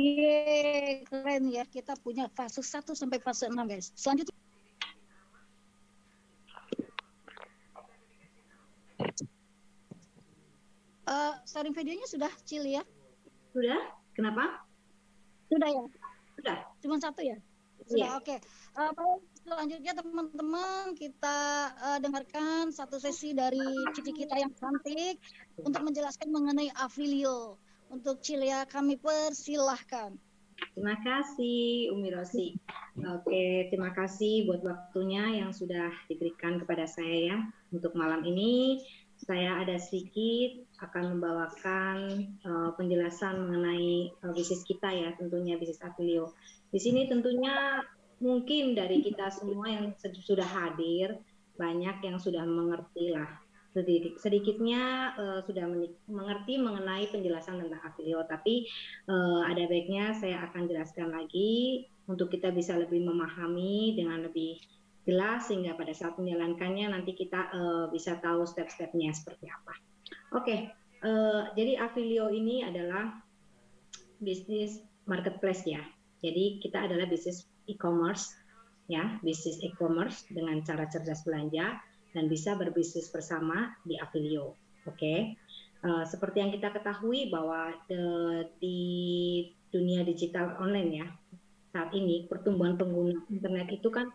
Yeay, keren ya. Kita punya fase 1 sampai fase 6, guys. Selanjutnya, sharing videonya sudah, Cil ya? Sudah? Kenapa? Sudah ya? Sudah. Cuma 1 ya? Sudah, oke. Selanjutnya teman-teman kita dengarkan satu sesi dari Cici kita yang cantik untuk menjelaskan mengenai Afilio. Untuk Cilia kami persilahkan. Terima kasih Umi Rosi. Oke, terima kasih buat waktunya yang sudah diberikan kepada saya ya. Untuk malam ini saya ada sedikit akan membawakan penjelasan mengenai bisnis kita ya, tentunya bisnis Afilio. Di sini tentunya mungkin dari kita semua yang sudah hadir banyak yang sudah mengerti lah sedikitnya sudah mengerti mengenai penjelasan tentang Afilio, tapi ada baiknya saya akan jelaskan lagi untuk kita bisa lebih memahami dengan lebih jelas sehingga pada saat menjalankannya nanti kita bisa tahu step-stepnya seperti apa. Oke, jadi Afilio ini adalah bisnis marketplace ya. Jadi kita adalah bisnis e-commerce ya, bisnis e-commerce dengan cara cerdas belanja dan bisa berbisnis bersama di Afilio. Oke. Seperti yang kita ketahui bahwa di dunia digital online ya, saat ini pertumbuhan pengguna internet itu kan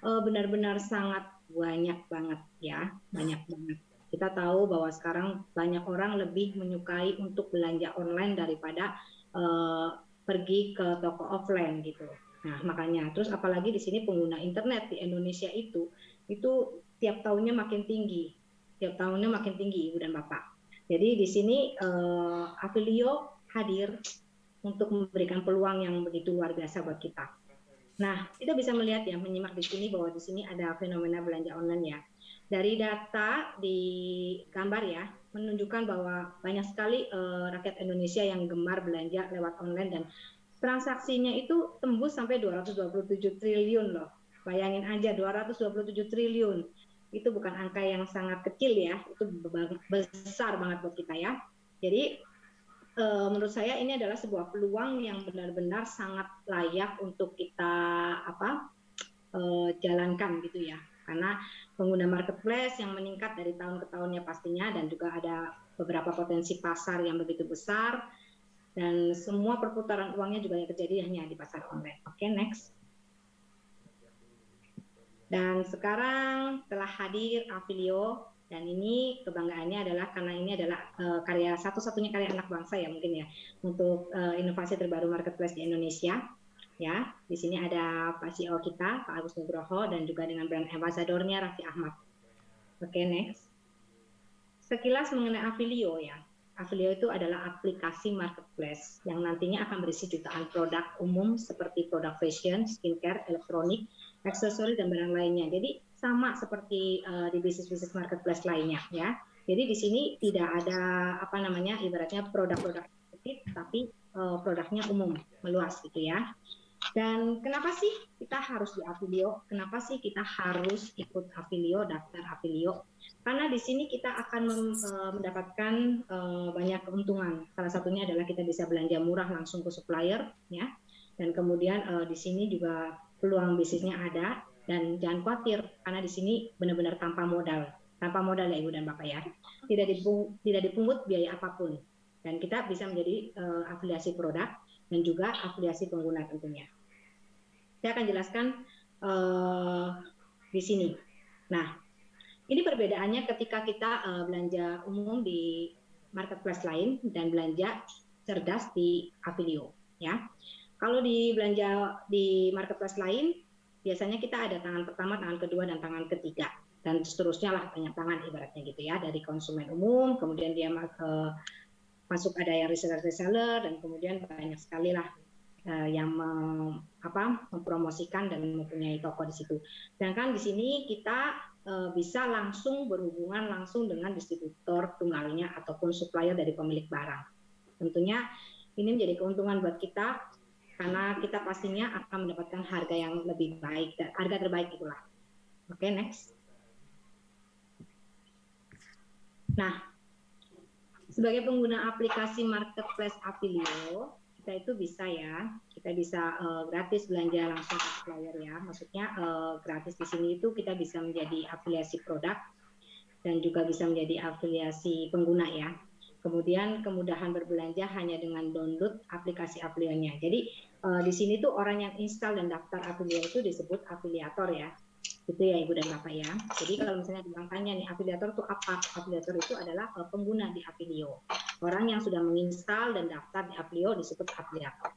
benar-benar sangat banyak banget ya, banyak banget. Kita tahu bahwa sekarang banyak orang lebih menyukai untuk belanja online daripada pergi ke toko offline gitu. Nah, makanya terus apalagi di sini pengguna internet di Indonesia itu tiap tahunnya makin tinggi. Tiap tahunnya makin tinggi Ibu dan Bapak. Jadi di sini Afilio hadir untuk memberikan peluang yang begitu luar biasa buat kita. Nah, kita bisa melihat ya, menyimak di sini bahwa di sini ada fenomena belanja online ya. Dari data di gambar ya, menunjukkan bahwa banyak sekali rakyat Indonesia yang gemar belanja lewat online dan transaksinya itu tembus sampai 227 triliun loh. Bayangin aja 227 triliun. Itu bukan angka yang sangat kecil ya, itu besar banget buat kita ya. Jadi menurut saya ini adalah sebuah peluang yang benar-benar sangat layak untuk kita jalankan gitu ya. Karena pengguna marketplace yang meningkat dari tahun ke tahunnya pastinya dan juga ada beberapa potensi pasar yang begitu besar. Dan semua perputaran uangnya juga yang terjadi hanya di pasar online. Oke, next. Dan sekarang telah hadir Afilio, dan ini kebanggaannya adalah karena ini adalah karya satu-satunya karya anak bangsa ya mungkin ya untuk inovasi terbaru marketplace di Indonesia. Ya, di sini ada Pak CEO kita, Pak Agus Nugroho, dan juga dengan brand ambassador-nya Raffi Ahmad. Oke, next. Sekilas mengenai Afilio ya. Afilio itu adalah aplikasi marketplace yang nantinya akan berisi jutaan produk umum seperti produk fashion, skincare, elektronik, aksesori dan barang lainnya. Jadi sama seperti di bisnis-bisnis marketplace lainnya ya. Jadi di sini tidak ada ibaratnya produk-produk eksklusif, tapi produknya umum, meluas gitu ya. Dan kenapa sih kita harus di Afilio? Kenapa sih kita harus ikut Afilio, daftar Afilio? Karena di sini kita akan mendapatkan banyak keuntungan. Salah satunya adalah kita bisa belanja murah langsung ke supplier, ya. Dan kemudian di sini juga peluang bisnisnya ada. Dan jangan khawatir, karena di sini benar-benar tanpa modal ya Ibu dan Bapak ya. Tidak dipungut biaya apapun. Dan kita bisa menjadi afiliasi produk dan juga afiliasi pengguna tentunya. Saya akan jelaskan di sini. Nah, ini perbedaannya ketika kita belanja umum di marketplace lain dan belanja cerdas di Afilio. Ya, kalau di belanja di marketplace lain, biasanya kita ada tangan pertama, tangan kedua, dan tangan ketiga, dan seterusnya lah banyak tangan ibaratnya gitu ya, dari konsumen umum, kemudian dia masuk ada yang reseller, dan kemudian banyak sekali lah yang mempromosikan dan mempunyai toko di situ. Sedangkan di sini kita bisa langsung berhubungan langsung dengan distributor tunggalnya ataupun supplier dari pemilik barang. Tentunya ini menjadi keuntungan buat kita karena kita pastinya akan mendapatkan harga yang lebih baik, harga terbaik itulah. Oke, next. Nah, sebagai pengguna aplikasi marketplace Afilio, kita itu bisa ya, kita bisa gratis belanja langsung ke supplier ya. Maksudnya gratis di sini itu kita bisa menjadi afiliasi produk dan juga bisa menjadi afiliasi pengguna ya. Kemudian kemudahan berbelanja hanya dengan download aplikasi Afilionya. Jadi di sini tuh orang yang install dan daftar Afilio itu disebut afiliator ya. Itu ya Ibu dan Bapak ya. Jadi kalau misalnya tanya nih afiliator itu apa? Afiliator itu adalah pengguna di Afilio. Orang yang sudah menginstal dan daftar di Afilio disebut afiliator.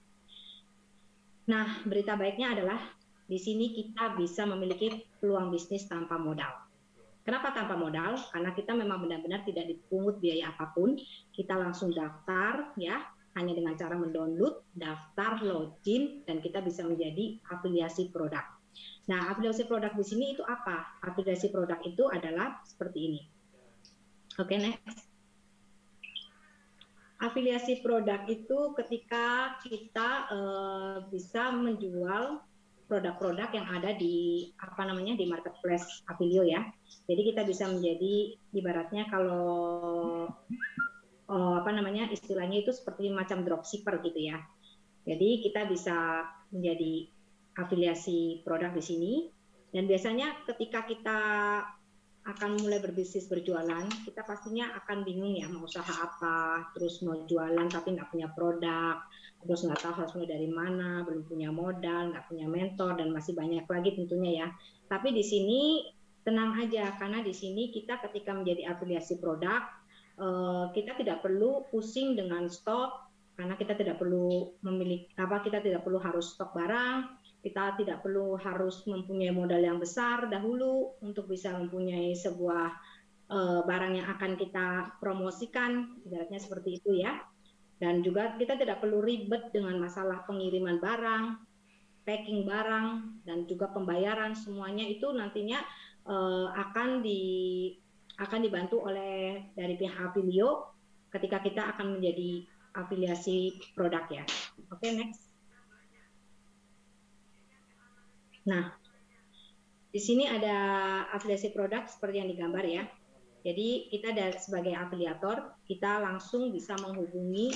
Nah, berita baiknya adalah di sini kita bisa memiliki peluang bisnis tanpa modal. Kenapa tanpa modal? Karena kita memang benar-benar tidak dipungut biaya apapun. Kita langsung daftar ya, hanya dengan cara mendownload, daftar, login, dan kita bisa menjadi afiliasi produk. Nah, afiliasi produk di sini itu apa? Afiliasi produk itu adalah seperti ini. Oke, next. Afiliasi produk itu ketika kita bisa menjual produk-produk yang ada di di marketplace Afilio ya. Jadi kita bisa menjadi ibaratnya kalau istilahnya itu seperti macam dropshipper gitu ya. Jadi kita bisa menjadi afiliasi produk di sini dan biasanya ketika kita akan mulai berbisnis berjualan, kita pastinya akan bingung ya mau usaha apa, terus mau jualan tapi nggak punya produk, terus nggak tahu harus mulai dari mana, belum punya modal, nggak punya mentor, dan masih banyak lagi tentunya ya. Tapi di sini tenang aja, karena di sini kita ketika menjadi afiliasi produk, kita tidak perlu pusing dengan stok, karena kita tidak perlu kita tidak perlu harus stok barang, kita tidak perlu harus mempunyai modal yang besar dahulu untuk bisa mempunyai sebuah barang yang akan kita promosikan, ibaratnya seperti itu ya. Dan juga kita tidak perlu ribet dengan masalah pengiriman barang, packing barang, dan juga pembayaran. Semuanya itu nantinya akan dibantu oleh dari pihak Afilio ketika kita akan menjadi afiliasi produk ya. Oke, next. Nah, di sini ada afiliasi produk seperti yang digambar ya. Jadi kita sebagai afiliator, kita langsung bisa menghubungi,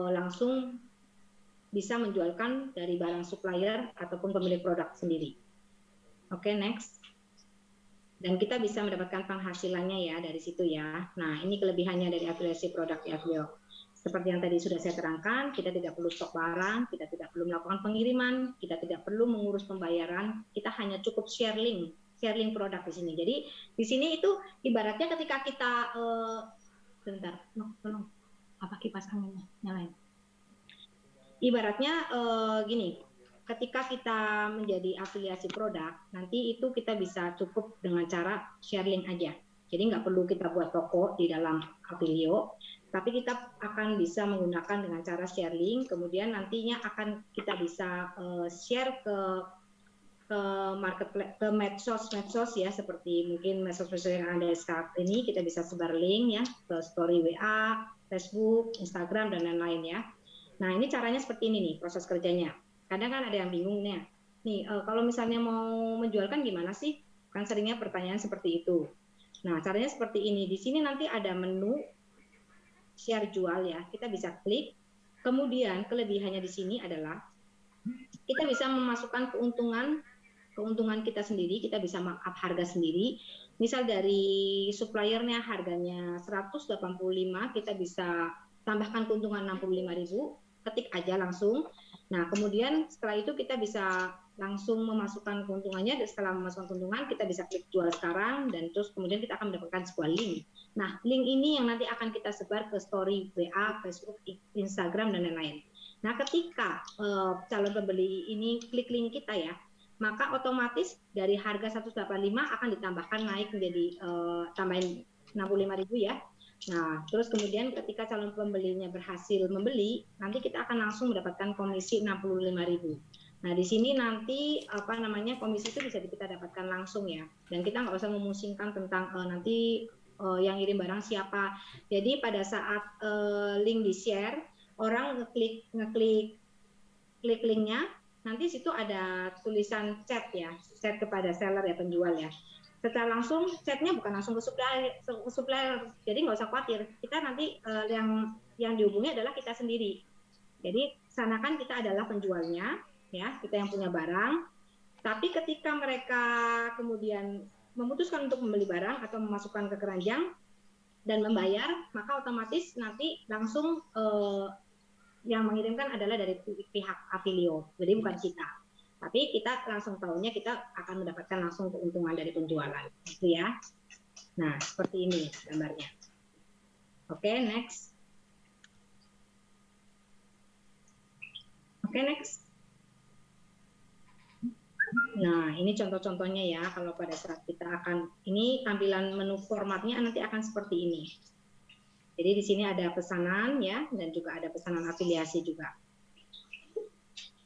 langsung bisa menjualkan dari barang supplier ataupun pemilik produk sendiri. Oke, next. Dan kita bisa mendapatkan penghasilannya ya dari situ ya. Nah, ini kelebihannya dari afiliasi produk di Afilio. Seperti yang tadi sudah saya terangkan, kita tidak perlu stok barang, kita tidak perlu melakukan pengiriman, kita tidak perlu mengurus pembayaran, kita hanya cukup share link produk di sini. Jadi di sini itu ibaratnya ketika kita bentar, tolong apa kipas anginnya nyalain. Ibaratnya gini, ketika kita menjadi afiliasi produk, nanti itu kita bisa cukup dengan cara share link aja. Jadi nggak perlu kita buat toko di dalam Afilio, tapi kita akan bisa menggunakan dengan cara share link, kemudian nantinya akan kita bisa share ke marketplace, ke medsos ya, seperti mungkin medsos yang ada saat ini, kita bisa sebar link ya ke story WA, Facebook, Instagram, dan lain-lain ya. Nah, ini caranya seperti ini nih proses kerjanya. Kadang kan ada yang bingung nih, kalau misalnya mau menjualkan gimana sih? Kan seringnya pertanyaan seperti itu. Nah, caranya seperti ini. Di sini nanti ada menu share jual ya. Kita bisa klik. Kemudian kelebihannya di sini adalah kita bisa memasukkan keuntungan kita sendiri. Kita bisa markup harga sendiri. Misal dari suppliernya harganya 185, kita bisa tambahkan keuntungan 65.000. Ketik aja langsung. Nah, kemudian setelah itu kita bisa langsung memasukkan keuntungannya. Dan setelah memasukkan keuntungan, kita bisa klik jual sekarang, dan terus kemudian kita akan mendapatkan sebuah link. Nah, link ini yang nanti akan kita sebar ke story WA, Facebook, Instagram, dan lain-lain. Nah, ketika calon pembeli ini klik link kita ya, maka otomatis dari harga 185 akan ditambahkan naik menjadi tambahin 65.000 ya. Nah, terus kemudian ketika calon pembelinya berhasil membeli, nanti kita akan langsung mendapatkan komisi 65.000. Nah, di sini nanti komisi itu bisa kita dapatkan langsung ya. Dan kita nggak usah memusingkan tentang nanti yang ngirim barang siapa. Jadi pada saat link di-share, orang ngeklik linknya, nanti situ ada tulisan chat ya, chat kepada seller ya, penjual ya. Secara langsung chatnya bukan langsung ke supplier, jadi nggak usah khawatir. Kita nanti yang dihubungi adalah kita sendiri. Jadi sana kan kita adalah penjualnya, ya, kita yang punya barang. Tapi ketika mereka kemudian memutuskan untuk membeli barang atau memasukkan ke keranjang dan membayar, maka otomatis nanti langsung yang mengirimkan adalah dari pihak Avilio, jadi bukan kita. Tapi kita langsung tahunya kita akan mendapatkan langsung keuntungan dari penjualan, gitu ya. Nah, seperti ini gambarnya. Oke, next. Oke, next. Nah, ini contoh-contohnya ya, kalau pada saat kita akan, ini tampilan menu formatnya nanti akan seperti ini. Jadi di sini ada pesanan ya, dan juga ada pesanan afiliasi juga.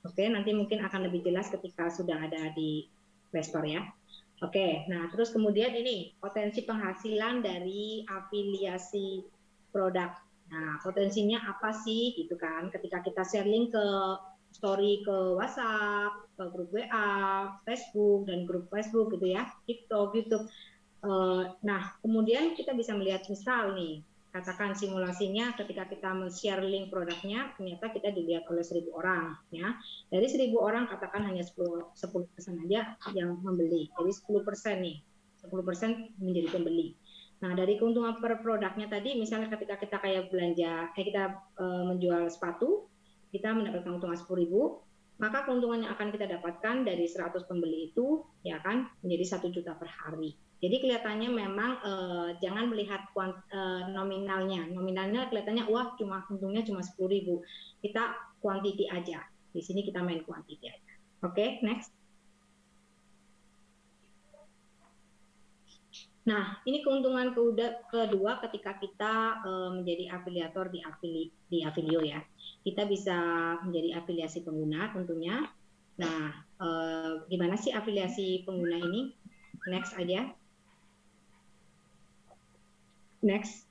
Oke, nanti mungkin akan lebih jelas ketika sudah ada di Play Store ya. Oke, nah terus kemudian ini potensi penghasilan dari afiliasi produk. Nah, potensinya apa sih gitu kan? Ketika kita share link ke story ke WhatsApp, ke grup WA, Facebook dan grup Facebook gitu ya, TikTok, YouTube. Nah, kemudian kita bisa melihat misal nih, katakan simulasinya ketika kita men-share link produknya, ternyata kita dilihat oleh 1.000 orang ya. Dari 1.000 orang katakan hanya 10% aja yang membeli. Jadi 10% nih. 10% menjadi pembeli. Nah, dari keuntungan per produknya tadi, misalnya ketika kita kayak belanja, kita menjual sepatu, kita mendapatkan keuntungan 10.000, maka keuntungan yang akan kita dapatkan dari 100 pembeli itu ya kan menjadi 1 juta per hari. Jadi kelihatannya memang jangan melihat nominalnya. Nominalnya kelihatannya wah cuma untungnya cuma 10.000. Kita quantity aja. Di sini kita main quantity aja. Oke, next. Nah, ini keuntungan kedua ketika kita menjadi afiliator di Avilio ya. Kita bisa menjadi afiliasi pengguna tentunya. Nah, gimana sih afiliasi pengguna ini? Next aja. Next.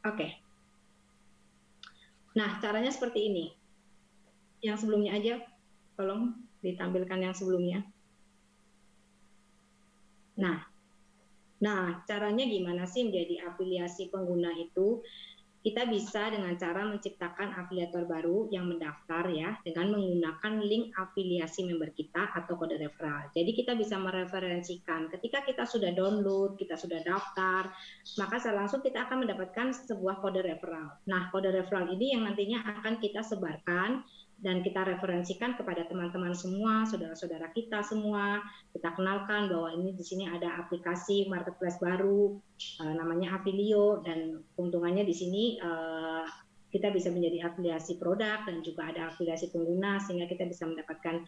Oke. Nah, caranya seperti ini. Yang sebelumnya aja, tolong ditampilkan yang sebelumnya. Nah, caranya gimana sih menjadi afiliasi pengguna itu? Kita bisa dengan cara menciptakan afiliator baru yang mendaftar ya, dengan menggunakan link afiliasi member kita atau kode referral. Jadi kita bisa mereferensikan ketika kita sudah download, kita sudah daftar, maka langsung kita akan mendapatkan sebuah kode referral. Nah, kode referral ini yang nantinya akan kita sebarkan dan kita referensikan kepada teman-teman semua, saudara-saudara kita semua. Kita kenalkan bahwa ini di sini ada aplikasi marketplace baru namanya Avilio, dan keuntungannya di sini kita bisa menjadi afiliasi produk dan juga ada afiliasi pengguna sehingga kita bisa mendapatkan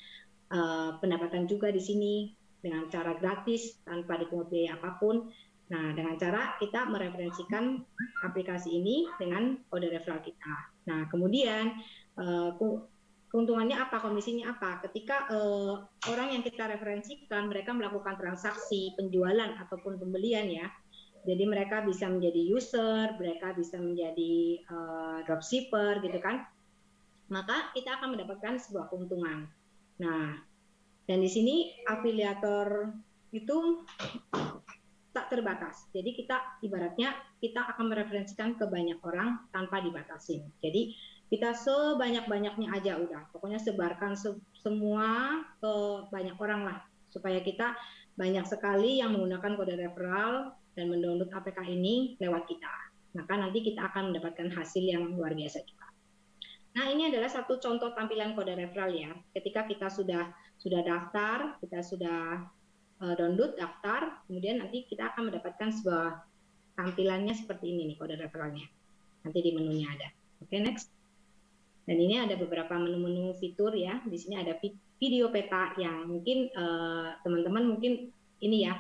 pendapatan juga di sini dengan cara gratis tanpa dipungut biaya apapun. Nah, dengan cara kita mereferensikan aplikasi ini dengan kode referral kita. Nah, kemudian keuntungannya apa, komisinya apa? Ketika orang yang kita referensikan mereka melakukan transaksi penjualan ataupun pembelian ya, jadi mereka bisa menjadi user, mereka bisa menjadi dropshipper gitu kan, maka kita akan mendapatkan sebuah keuntungan. Nah, dan di sini afiliator itu tak terbatas. Jadi kita ibaratnya kita akan mereferensikan ke banyak orang tanpa dibatasi. Jadi kita sebanyak-banyaknya aja udah. Pokoknya sebarkan semua ke banyak orang lah supaya kita banyak sekali yang menggunakan kode referral dan mendownload APK ini lewat kita. Maka nanti kita akan mendapatkan hasil yang luar biasa juga. Nah, ini adalah satu contoh tampilan kode referral ya. Ketika kita sudah daftar, kita sudah download, daftar, kemudian nanti kita akan mendapatkan sebuah tampilannya seperti ini nih kode referralnya. Nanti di menunya ada. Oke, next. Dan ini ada beberapa menu-menu fitur ya. Di sini ada video peta yang mungkin teman-teman mungkin ini ya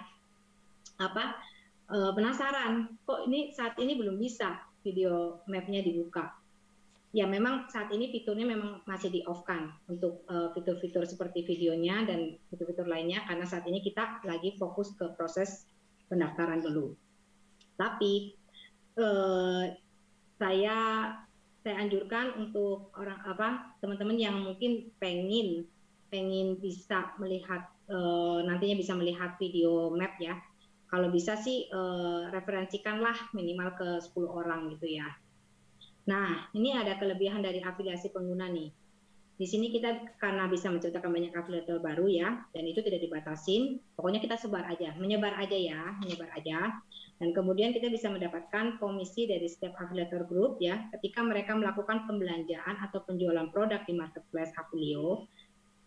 penasaran kok ini saat ini belum bisa video mapnya dibuka. Ya memang saat ini fiturnya memang masih di off kan untuk fitur-fitur seperti videonya dan fitur-fitur lainnya karena saat ini kita lagi fokus ke proses pendaftaran dulu. Tapi saya anjurkan untuk teman-teman yang mungkin pengen bisa melihat nantinya bisa melihat video map ya. Kalau bisa sih referensikanlah minimal ke 10 orang gitu ya. Nah, ini ada kelebihan dari afiliasi pengguna nih. Di sini kita karena bisa menciptakan banyak afiliator baru ya, dan itu tidak dibatasin. Pokoknya kita sebar aja, menyebar aja ya, menyebar aja. Dan kemudian kita bisa mendapatkan komisi dari setiap afiliator group ya, ketika mereka melakukan pembelanjaan atau penjualan produk di marketplace Afilio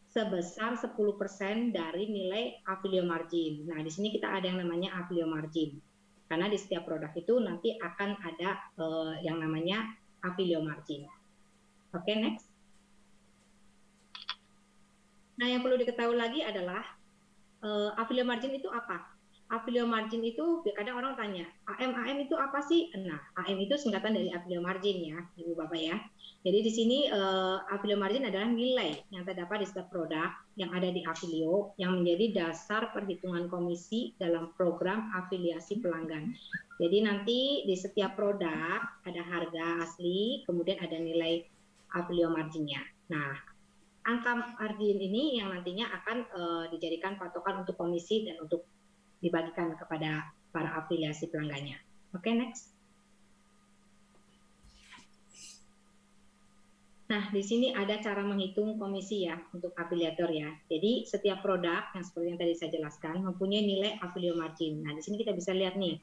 sebesar 10% dari nilai Afilio margin. Nah, di sini kita ada yang namanya Afilio margin. Karena di setiap produk itu nanti akan ada yang namanya Afilio margin. Oke, next. Nah, yang perlu diketahui lagi adalah affiliate margin itu apa? Affiliate margin itu kadang orang tanya, AM itu apa sih? Nah, AM itu singkatan dari affiliate margin ya, Ibu Bapak ya. Jadi di sini affiliate margin adalah nilai yang terdapat di setiap produk yang ada di Afilio yang menjadi dasar perhitungan komisi dalam program afiliasi pelanggan. Jadi nanti di setiap produk ada harga asli, kemudian ada nilai affiliate marginnya. Nah, angka margin ini yang nantinya akan dijadikan patokan untuk komisi dan untuk dibagikan kepada para afiliasi pelanggannya. Oke, next. Nah, di sini ada cara menghitung komisi ya untuk afiliator ya. Jadi setiap produk yang seperti yang tadi saya jelaskan mempunyai nilai affiliate margin. Nah, di sini kita bisa lihat nih.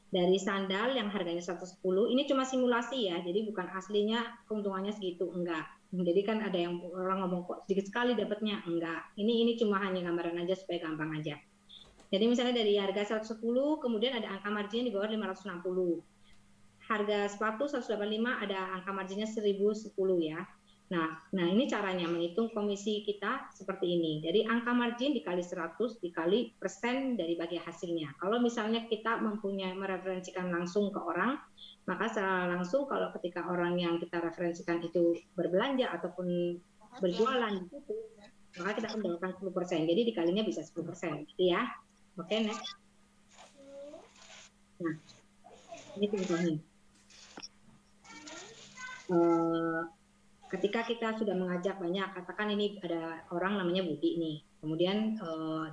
Dari sandal yang harganya 110, ini cuma simulasi ya. Jadi bukan aslinya keuntungannya segitu, enggak. Jadi kan ada yang orang ngomong kok sedikit sekali dapatnya, enggak. Ini cuma hanya gambaran aja supaya gampang aja. Jadi misalnya dari harga 110, kemudian ada angka marginnya di bawah 560. Harga sepatu 185 ada angka marginnya 1010 ya. Nah, ini caranya menghitung komisi kita seperti ini. Jadi angka margin dikali 100 dikali persen dari bagi hasilnya. Kalau misalnya kita mempunyai mereferensikan langsung ke orang, maka secara langsung kalau ketika orang yang kita referensikan itu berbelanja ataupun berjualan, maka kita akan mendapatkan 10%. Jadi dikalinya bisa 10%, gitu ya. Oke, next. Nah, ini contohnya. Ketika kita sudah mengajak banyak, katakan ini ada orang namanya Budi nih, kemudian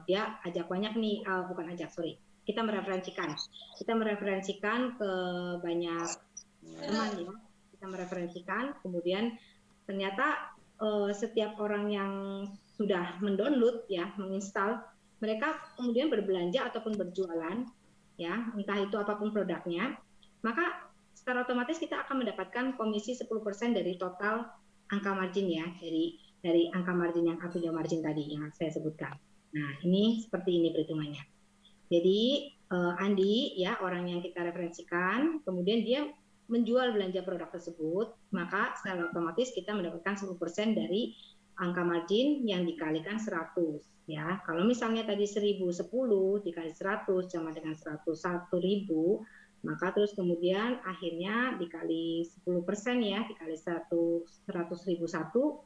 dia ajak banyak nih, bukan ajak, sorry, kita mereferensikan ke banyak teman ya, kita mereferensikan, kemudian ternyata setiap orang yang sudah mendownload ya, menginstal, mereka kemudian berbelanja ataupun berjualan ya, entah itu apapun produknya, maka secara otomatis kita akan mendapatkan komisi 10% dari total angka margin ya, dari angka margin yang affiliate margin tadi yang saya sebutkan. Nah, ini seperti ini perhitungannya. Jadi Andi ya, orang yang kita referensikan, kemudian dia menjual belanja produk tersebut, maka secara otomatis kita mendapatkan 10% dari angka margin yang dikalikan 100 ya. Kalau misalnya tadi 1010 dikali 100 sama dengan 101.000, maka terus kemudian akhirnya dikali 10% ya, dikali 100.001,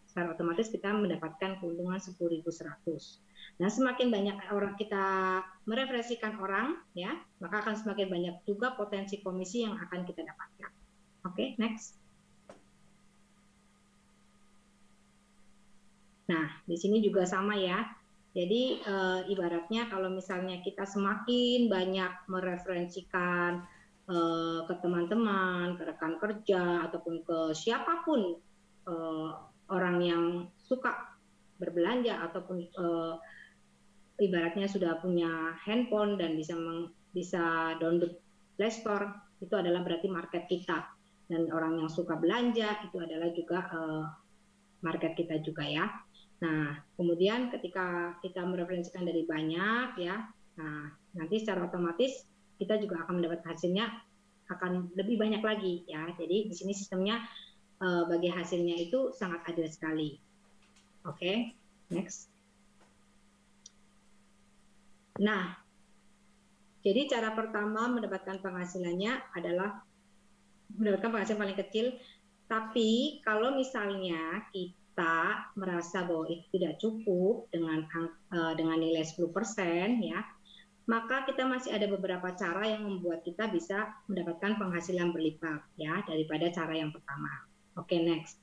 secara otomatis kita mendapatkan keuntungan 10.100. Nah, semakin banyak orang kita mereferensikan orang ya, maka akan semakin banyak juga potensi komisi yang akan kita dapatkan. Oke, next. Nah, di sini juga sama ya. Jadi ibaratnya kalau misalnya kita semakin banyak mereferensikan ke teman-teman, ke rekan kerja, ataupun ke siapapun orang yang suka berbelanja ataupun ibaratnya sudah punya handphone dan bisa download Play Store, itu adalah berarti market kita. Dan orang yang suka belanja itu adalah juga market kita juga ya. Nah, kemudian ketika kita mereferensikan dari banyak ya, nah nanti secara otomatis kita juga akan mendapat hasilnya akan lebih banyak lagi ya. Jadi di sini sistemnya bagi hasilnya itu sangat adil sekali. Oke, next. Nah, jadi cara pertama mendapatkan penghasilannya adalah mendapatkan penghasilan paling kecil. Tapi kalau misalnya kita merasa bahwa itu tidak cukup dengan nilai 10% ya, maka kita masih ada beberapa cara yang membuat kita bisa mendapatkan penghasilan berlipat ya daripada cara yang pertama. Oke, next.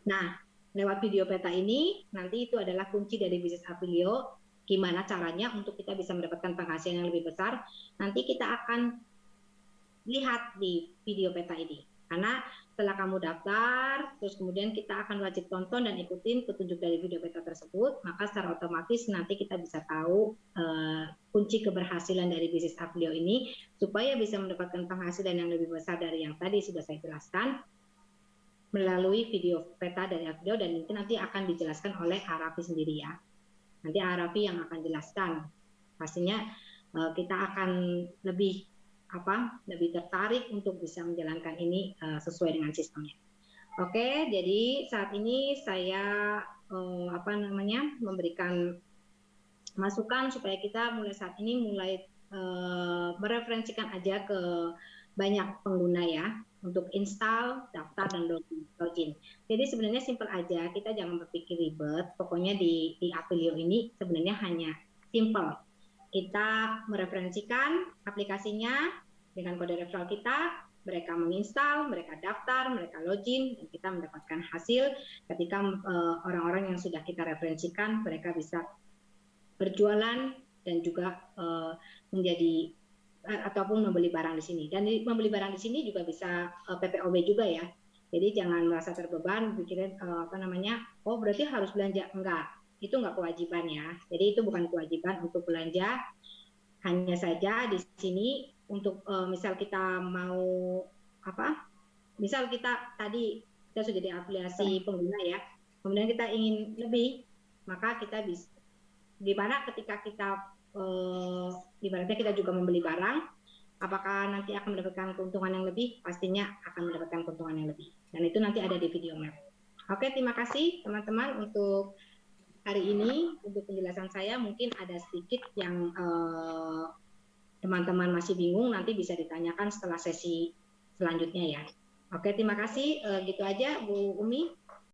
Nah, lewat video peta ini nanti itu adalah kunci dari bisnis Afilio, gimana caranya untuk kita bisa mendapatkan penghasilan yang lebih besar. Nanti kita akan lihat di video peta ini. Karena setelah kamu daftar, terus kemudian kita akan wajib tonton dan ikutin petunjuk dari video peta tersebut, maka secara otomatis nanti kita bisa tahu kunci keberhasilan dari bisnis Afilio ini, supaya bisa mendapatkan penghasilan yang lebih besar dari yang tadi sudah saya jelaskan, melalui video peta dari Afilio, dan itu nanti akan dijelaskan oleh Arafi sendiri ya. Nanti Arafi yang akan jelaskan. Pastinya kita akan lebih tertarik untuk bisa menjalankan ini sesuai dengan sistemnya. Oke, jadi saat ini saya memberikan masukan supaya kita mulai saat ini mereferensikan aja ke banyak pengguna ya untuk install, daftar, dan login. Jadi sebenarnya simple aja, kita jangan berpikir ribet. Pokoknya di Afilio ini sebenarnya hanya simple. Kita mereferensikan aplikasinya dengan kode referral kita, mereka menginstal, mereka daftar, mereka login, dan kita mendapatkan hasil ketika orang-orang yang sudah kita referensikan, mereka bisa berjualan dan juga menjadi ataupun membeli barang di sini. Dan membeli barang di sini juga bisa PPOB juga ya. Jadi jangan merasa terbeban, pikirin oh berarti harus belanja. Enggak, itu enggak kewajiban ya. Jadi itu bukan kewajiban untuk belanja. Hanya saja di sini untuk misal kita mau misal kita tadi kita sudah diafiliasi pengguna ya, kemudian kita ingin lebih, maka kita bisa dimana ketika kita ibaratnya kita juga membeli barang, apakah nanti akan mendapatkan keuntungan yang lebih? Pastinya akan mendapatkan keuntungan yang lebih, dan itu nanti ada di video map. Oke, terima kasih teman-teman untuk hari ini. Untuk penjelasan saya mungkin ada sedikit yang teman-teman masih bingung, nanti bisa ditanyakan setelah sesi selanjutnya ya. Oke, terima kasih. Gitu aja Bu Umi.